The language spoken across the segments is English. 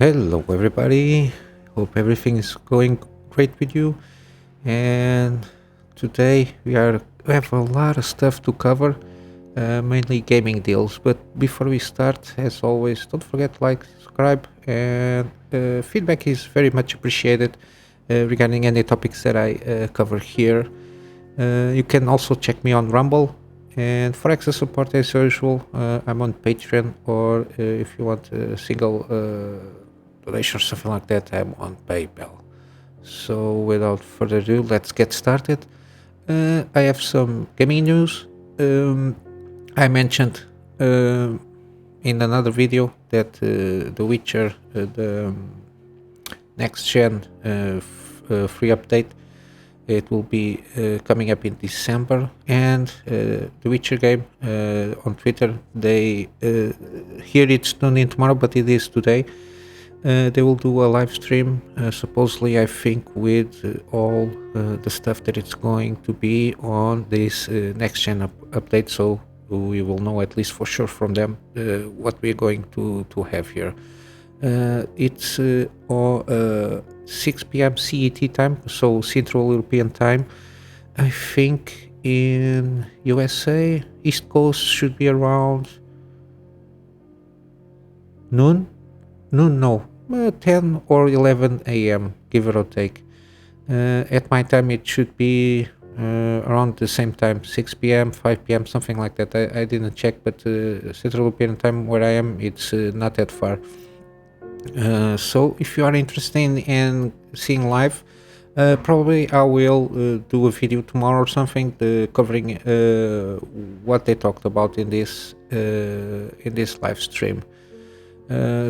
Hello, everybody. Hope everything is going great with you. And today we have a lot of stuff to cover, mainly gaming deals. But before we start, as always, don't forget to like, subscribe, and feedback is very much appreciated regarding any topics that I cover here. You can also check me on Rumble. And for extra support, as usual, I'm on Patreon, or if you want a single donation or something like that, I'm on PayPal. So without further ado, let's get started. I have some gaming news. I mentioned in another video that The Witcher, the next gen free update, it will be coming up in December, and The Witcher game on Twitter, they here it's done in tomorrow, but it is today. They will do a live stream, supposedly, I think, with all the stuff that it's going to be on this next gen update. So we will know at least for sure from them what we're going to have here. It's 6 p.m. CET time, so Central European time. I think in USA, East Coast should be around noon. No, 10 or 11 a.m., give or take. At my time, it should be around the same time, 6 p.m., 5 p.m., something like that. I didn't check, but Central European time where I am, it's not that far. So if you are interested in seeing live, probably I will do a video tomorrow or something covering what they talked about in this live stream.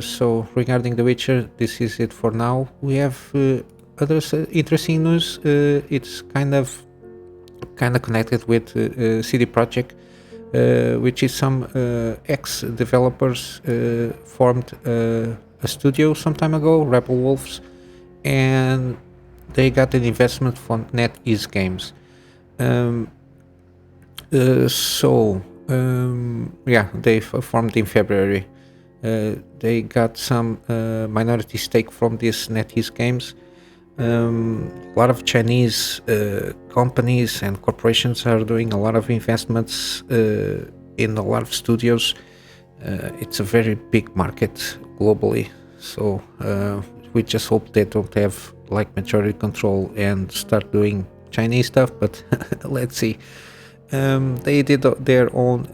So regarding The Witcher, this is it for now. We have other interesting news. It's kind of connected with CDProject, which is some ex-developers formed a studio some time ago, Rebel Wolves, and they got an investment from NetEase Games. They formed in February. They got some minority stake from this NetEase Games. A lot of Chinese companies and corporations are doing a lot of investments in a lot of studios. It's a very big market globally, so we just hope they don't have like majority control and start doing Chinese stuff, but let's see. They did their own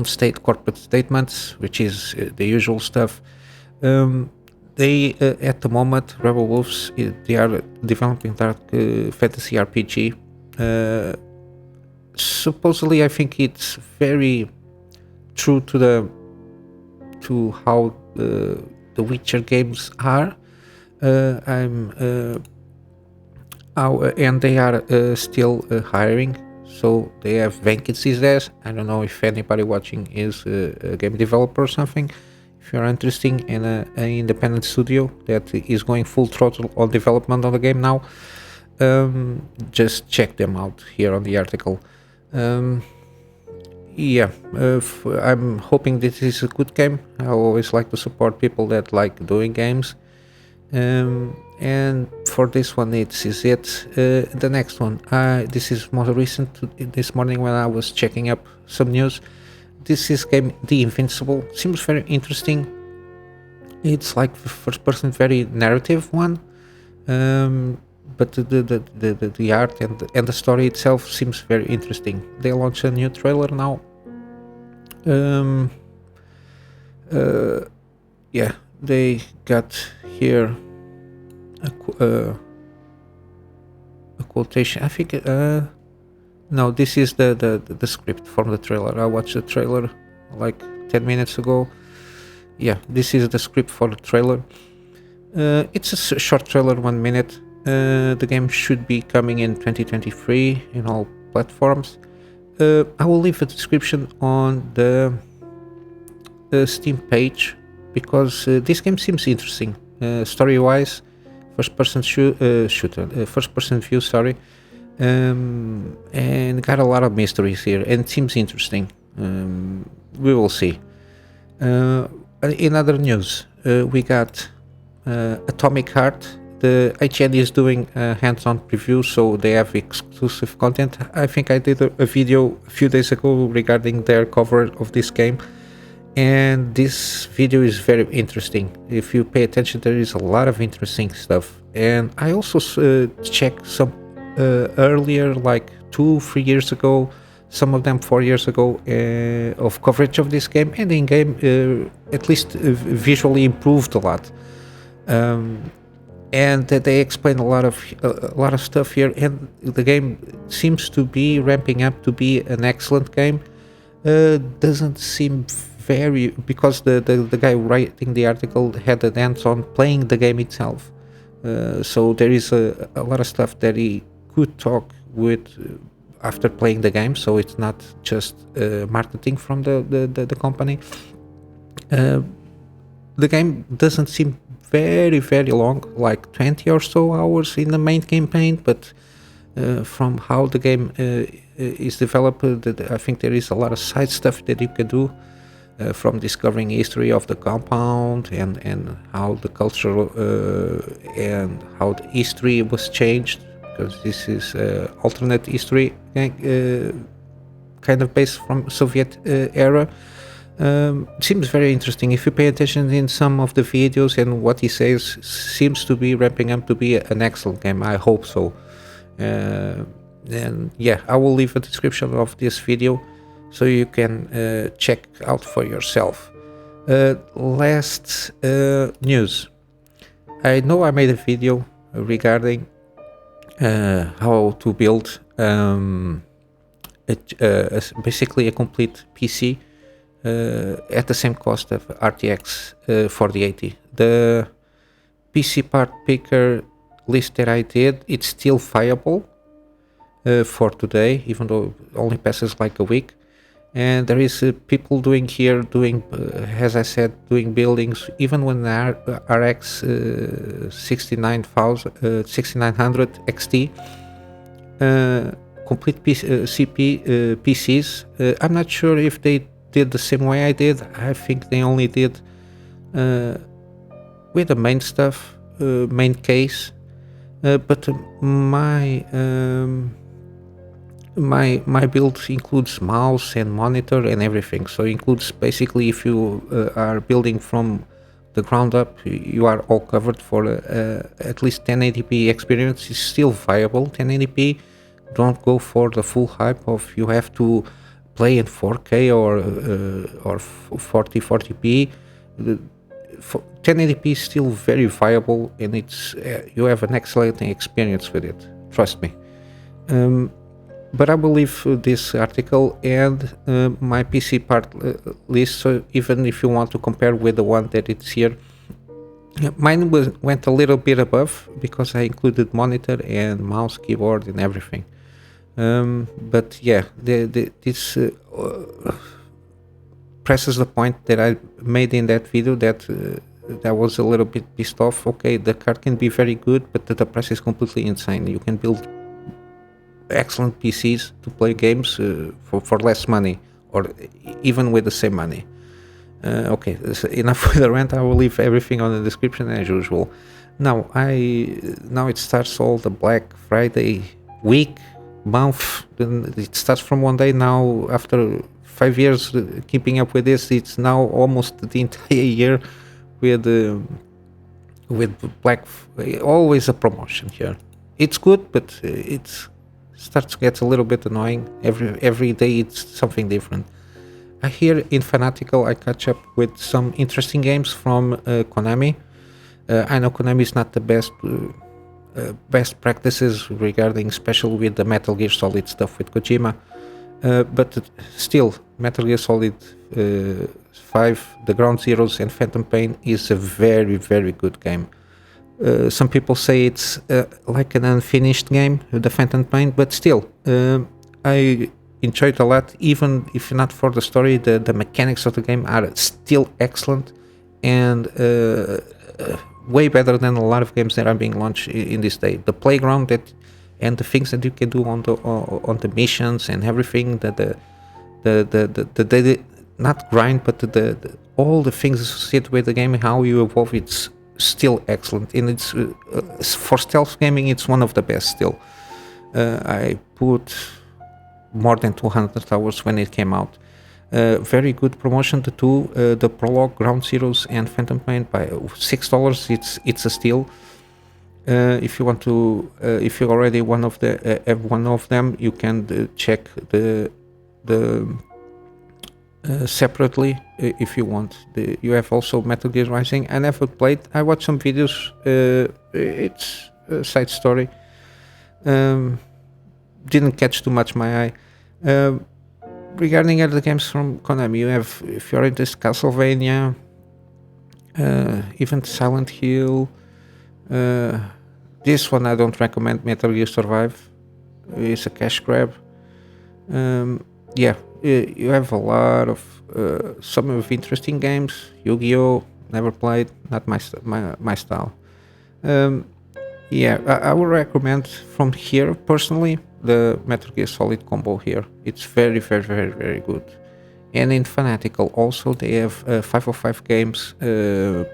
state corporate statements, which is the usual stuff. They at the moment, Rebel Wolves, they are developing dark fantasy RPG. Supposedly, I think it's very true to how the Witcher games are. And they are still hiring, so they have vacancies there. I don't know if anybody watching is a game developer or something. If you're interested in an independent studio that is going full throttle on development of the game now, just check them out here on the article. I'm hoping this is a good game. I always like to support people that like doing games. And for this one, it is it. The next one, this is more recent. This morning when I was checking up some news, this is game The Invincible. Seems very interesting. It's like the first person, very narrative one. But the art and the story itself seems very interesting. They launched a new trailer now. They got here a quotation. I think no, this is the script from the trailer. I watched the trailer like 10 minutes ago. Yeah, this is the script for the trailer. It's a short trailer, 1 minute. The game should be coming in 2023 in all platforms. I will leave a description on the Steam page, because this game seems interesting. Story-wise, first-person view. Sorry, and got a lot of mysteries here, and it seems interesting. We will see. in other news, we got Atomic Heart. The IGN is doing a hands-on preview, so they have exclusive content. I think I did a video a few days ago regarding their cover of this game, and this video is very interesting. If you pay attention, there is a lot of interesting stuff. And I also checked some earlier, like 2-3 years ago, some of them 4 years ago, of coverage of this game, and in game at least visually improved a lot. And that they explain a lot of stuff here, and the game seems to be ramping up to be an excellent game. Doesn't seem very, because the guy writing the article had a hands on playing the game itself, so there is a lot of stuff that he could talk with after playing the game, so it's not just marketing from the company. The game doesn't seem very long, like 20 or so hours in the main campaign, but from how the game is developed, I think there is a lot of side stuff that you can do, from discovering history of the compound and how the culture and how the history was changed, because this is alternate history, kind of based from Soviet era. Seems very interesting. If you pay attention in some of the videos, and what he says seems to be ramping up to be an excellent game. I hope so. And yeah, I will leave a description of this video so you can check out for yourself. Last news. I know I made a video regarding how to build basically a complete PC at the same cost of RTX 4080. The PC part picker list that I did, it's still viable for today, even though it only passes like a week. And there is people doing, as I said, doing buildings even when the RX 6900 XT complete PCs. I'm not sure if they did the same way I did. I think they only did with the main stuff, main case, but my build includes mouse and monitor and everything, so it includes basically, if you are building from the ground up, you are all covered for at least 1080p experience. Is still viable 1080p. Don't go for the full hype of you have to play in 4K or 40p. 1080p is still very viable, and it's you have an excellent experience with it, trust me. But I will leave this article and my PC part list, so even if you want to compare with the one that it's here, mine went a little bit above because I included monitor and mouse, keyboard and everything. But yeah, this presses the point that I made in that video, that that was a little bit pissed off. Okay, the card can be very good, but the price is completely insane. You can build excellent PCs to play games for less money, or even with the same money. Okay, enough with the rant. I will leave everything on the description as usual. Now it starts all the Black Friday week, month. It starts from one day now. After 5 years keeping up with this, it's now almost the entire year with Black. Always a promotion here. It's good, but it's starts to get a little bit annoying. Every day it's something different. Here in Fanatical, I catch up with some interesting games from Konami. I know Konami is not the best practices regarding, especially with the Metal Gear Solid stuff with Kojima, but still, Metal Gear Solid 5, The Ground Zeroes and Phantom Pain is a very, very good game. Some people say it's like an unfinished game, the Phantom Pain, but still, I enjoyed a lot. Even if not for the story, the mechanics of the game are still excellent, and way better than a lot of games that are being launched in this day. The playground and the things that you can do on the missions and everything, that the not grind, but all the things associated with the game, how you evolve, it's still excellent. And it's for stealth gaming, it's one of the best still. I put more than 200 hours when it came out. Very good promotion. The two, the Prologue, Ground Zeroes, and Phantom Pain by $6. It's a steal. If you want to, if you already have one of them, you can check the separately if you want. You have also Metal Gear Rising. I never played. I watched some videos. It's a side story. Didn't catch too much my eye. Regarding other games from Konami, you have, if you're into Castlevania, even Silent Hill. This one I don't recommend. Metal Gear Survive. It's a cash grab. You have a lot of some of interesting games. Yu-Gi-Oh! Never played. Not my style. I would recommend from here personally the Metal Gear Solid combo here. It's very, very, very, very good. And in Fanatical also they have 505 Games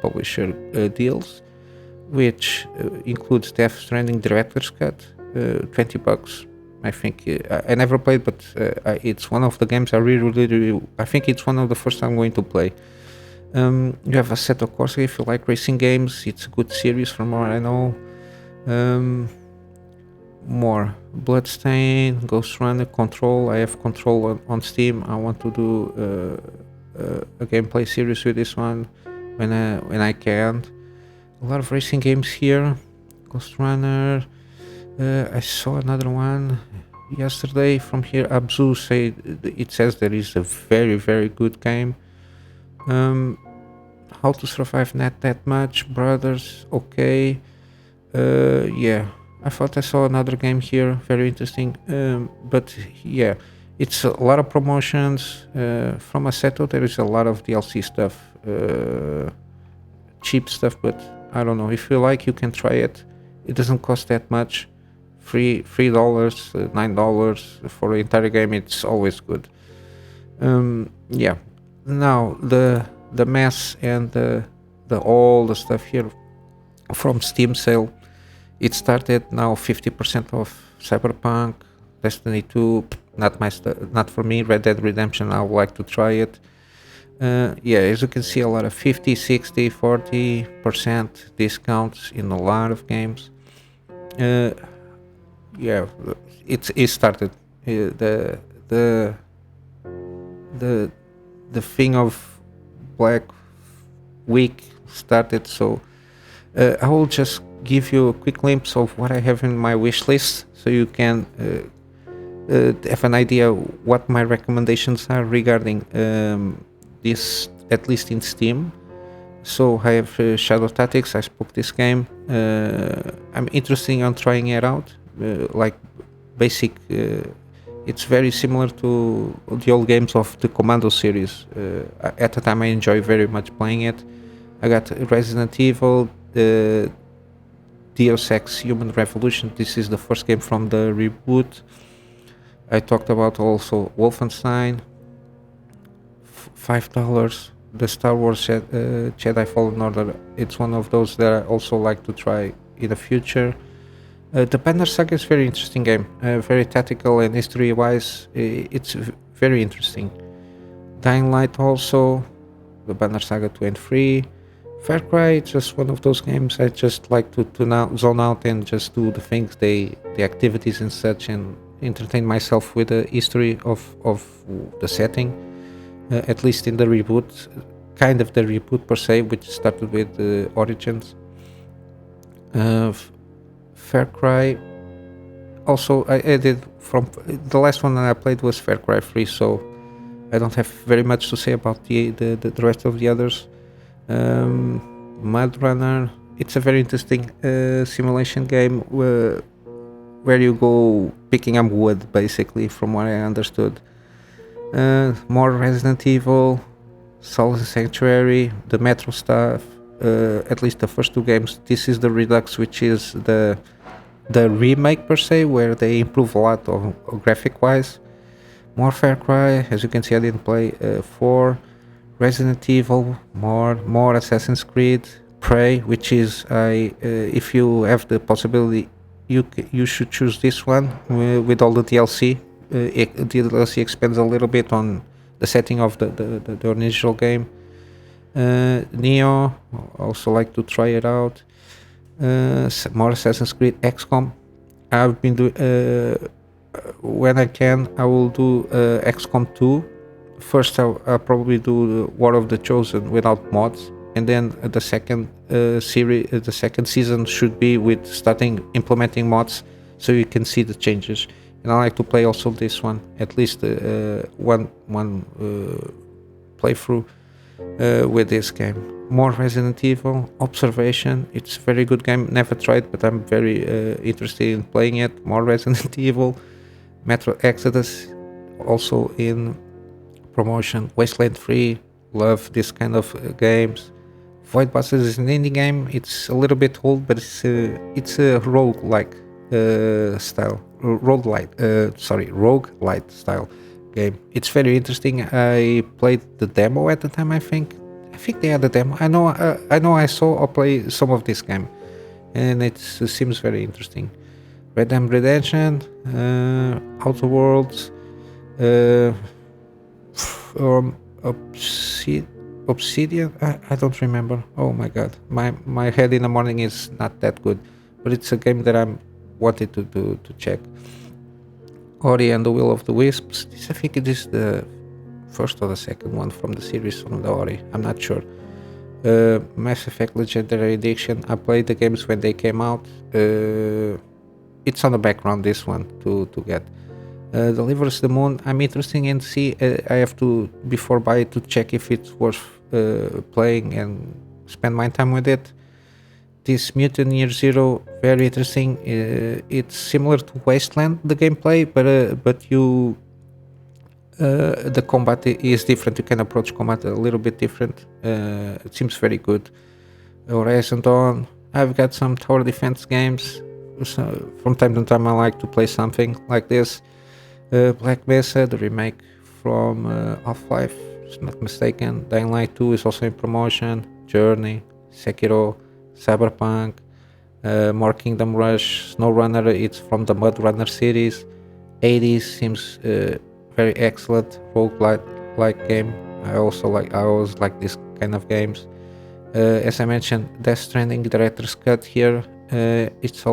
publisher deals, which includes Death Stranding Director's Cut, $20. I think I never played, but it's one of the games I really I think it's one of the first I'm going to play. You have Assetto Corsa if you like racing games. It's a good series from what I know. More Bloodstain, Ghost Runner, Control. I have Control on Steam. I want to do a gameplay series with this one when I can. A lot of racing games here. Ghost Runner. I saw another one yesterday from here. Abzu it says there is a very, very good game. How to Survive Not That Much. Brothers. Okay. I thought I saw another game here, very interesting. But yeah, it's a lot of promotions. From Assetto there is a lot of DLC stuff, cheap stuff, but I don't know. If you like, you can try it. It doesn't cost that much. $3, $9 for the entire game. It's always good. Now the mess and the all the stuff here from Steam sale. It started now 50% off Cyberpunk, Destiny 2, not for me. Red Dead Redemption, I would like to try it. As you can see, a lot of 50, 60, 40% discounts in a lot of games. It started. The thing of Black Week started, so I will just give you a quick glimpse of what I have in my wish list, so you can have an idea what my recommendations are regarding this, at least in Steam. So I have Shadow Tactics. I spoke this game. I'm interested on trying it out. Like basic, it's very similar to the old games of the Commando series. At the time, I enjoy very much playing it. I got Resident Evil. Deus Ex Human Revolution. This is the first game from the reboot. I talked about also Wolfenstein. $5. The Star Wars Jedi Fallen Order. It's one of those that I also like to try in the future. The Banner Saga is a very interesting game. Very tactical and history-wise, it's very interesting. Dying Light also. The Banner Saga 2 and 3. Far Cry, just one of those games I just like to now zone out and just do the things, the activities and such, and entertain myself with the history of the setting, at least in the reboot, kind of the reboot per se, which started with Origins. Far Cry, also I did from the last one that I played was Far Cry 3, so I don't have very much to say about the rest of the others. Mud Runner, it's a very interesting simulation game where you go picking up wood, basically, from what I understood. More Resident Evil, Souls Sanctuary, the Metro stuff, at least the first two games. This is the Redux, which is the remake per se, where they improve a lot of graphic wise. More Far Cry, as you can see I didn't play. 4 Resident Evil, more Assassin's Creed, Prey, which is if you have the possibility, you should choose this one with all the DLC. The DLC expands a little bit on the setting of the original game. Neo, also like to try it out. More Assassin's Creed, XCOM. I've been doing when I can, I will do XCOM 2. First, I'll probably do War of the Chosen without mods, and then the second the second season should be with starting implementing mods, so you can see the changes. And I like to play also this one, at least one playthrough with this game. More Resident Evil, Observation. It's a very good game. Never tried, but I'm very interested in playing it. More Resident Evil, Metro Exodus, also in promotion. Wasteland 3, love this kind of games. Void Busters is an indie game. It's a little bit old, but it's a roguelike style, roguelite style game. It's very interesting. I played the demo at the time. I think they had the demo. I know. I saw or play some of this game, and it seems very interesting. Red Dead Redemption, Outer Worlds, Obsidian. I don't remember. Oh my god, my head in the morning is not that good, but it's a game that I'm wanted to check. Ori and the Will of the Wisps. I think it is the first or the second one from the series from the Ori. I'm not sure. Mass Effect Legendary Edition. I played the games when they came out. It's on the background, this one to get. Delivers the Moon. I'm interested in see. I have to before buy it to check if it's worth playing and spend my time with it. This Mutant Year Zero, very interesting. It's similar to Wasteland, the gameplay, but you the combat is different. You can approach combat a little bit different. It seems very good. Horizon Dawn. I've got some tower defense games. So from time to time, I like to play something like this. Black Mesa, the remake from Half-Life, if not mistaken. Dying Light 2 is also in promotion. Journey, Sekiro, Cyberpunk, more Kingdom Rush, SnowRunner. It's from the Mud Runner series. 80s seems very excellent roguelike game. I always like this kind of games. As I mentioned, Death Stranding director's cut here. It's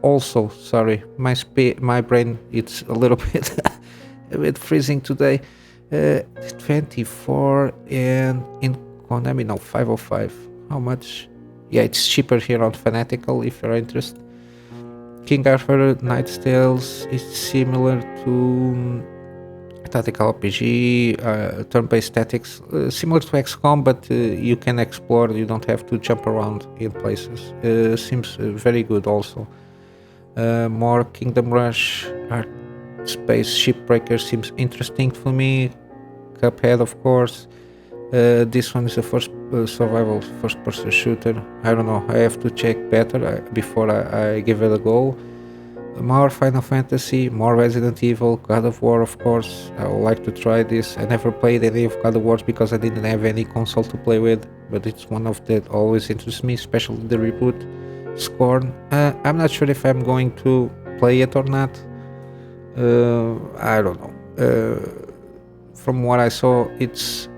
also sorry, my brain it's a little bit freezing today. 24 and in Konami, no, 505. How much? Yeah, it's cheaper here on Fanatical if you're interested. King Arthur Knight's Tales is similar to tactical RPG, turn-based tactics, similar to XCOM, but you can explore. You don't have to jump around in places. Seems very good also. More Kingdom Rush, Art Space Shipbreaker seems interesting for me. Cuphead, of course. This one is a survival first-person shooter. I don't know. I have to check better before I give it a go. More Final Fantasy, more Resident Evil, God of War, of course. I would like to try this. I never played any of God of Wars because I didn't have any console to play with, but it's one of that always interests me, especially the reboot. Scorn. I'm not sure if I'm going to play it or not. I don't know. From what I saw, it's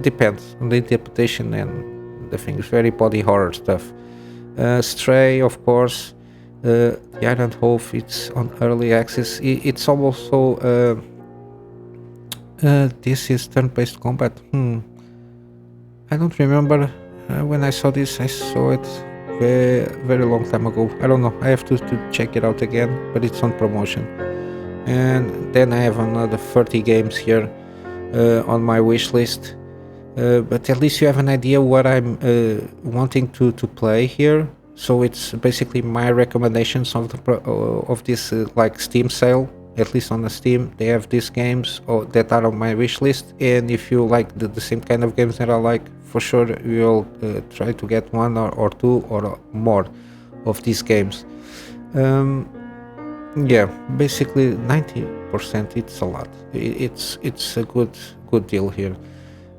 depends on the interpretation and the things. Very body horror stuff. Stray, of course. The Iron Wolf, it's on early access. It's also this is turn-based combat. I don't remember when I saw this. I saw it very long time ago. I don't know. I have to check it out again, but it's on promotion. And then I have another 30 games here on my wish list. But at least you have an idea what I'm wanting to play here. So it's basically my recommendations of this like Steam sale. At least on the Steam, they have these games that are on my wish list. And if you like the same kind of games that I like, for sure you'll try to get one or two or more of these games. Yeah, basically 90%. It's a lot. It's a good deal here.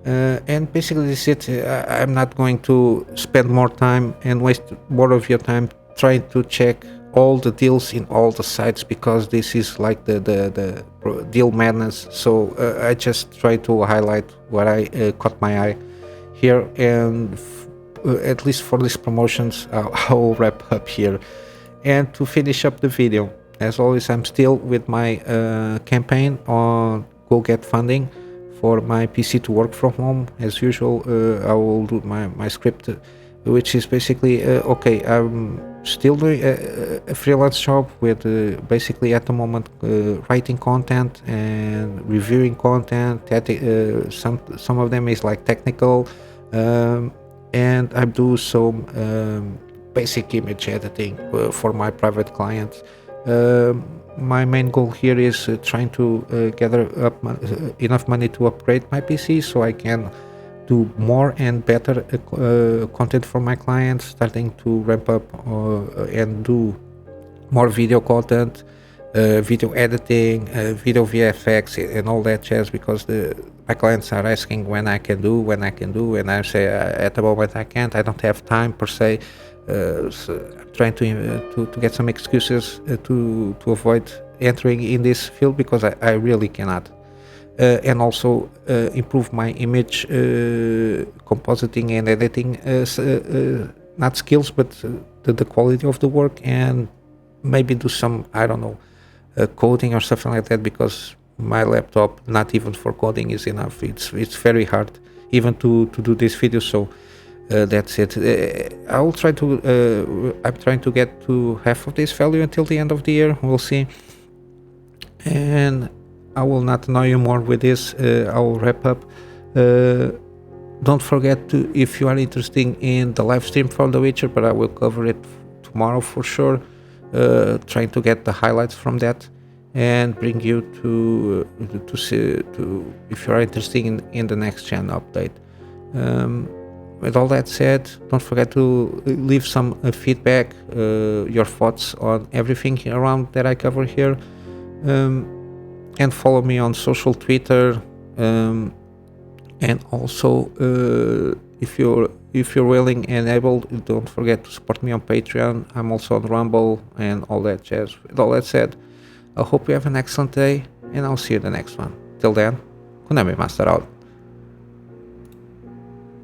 And basically this is it. I'm not going to spend more time and waste more of your time trying to check all the deals in all the sites, because this is like the deal madness. So I just try to highlight what I caught my eye here, and at least for these promotions, I'll wrap up here. And to finish up the video, as always, I'm still with my campaign on go get funding for my PC to work from home. As usual, I will do my script, which is basically okay. I'm still doing a freelance job with basically at the moment writing content and reviewing content. Some of them is like technical, um, and I do some basic image editing for my private clients. My main goal here is trying to gather up enough money to upgrade my PC so I can do more and better content for my clients, starting to ramp up and do more video content, video editing, video VFX, and all that jazz, because my clients are asking when I can do, and I say at the moment I can't. I don't have time per se. So I'm trying to get some excuses to avoid entering in this field, because I really cannot. And also improve my image compositing and editing not skills, but the quality of the work, and maybe do some, I don't know, coding or something like that, because my laptop, not even for coding, is enough. It's very hard even to do this video. So that's it. I will try to I'm trying to get to half of this value until the end of the year. We'll see. And I will not annoy you more with this. I will wrap up. Don't forget to, if you are interested in the live stream for The Witcher, but I will cover it tomorrow for sure. Trying to get the highlights from that and bring you to see, to if you are interested in the next gen update. With all that said, don't forget to leave some feedback, your thoughts on everything around that I cover here, and follow me on social Twitter, and also if you're willing and able, don't forget to support me on Patreon. I'm also on Rumble and all that jazz. With all that said, I hope you have an excellent day, and I'll see you in the next one. Till then, Kunamy Master out.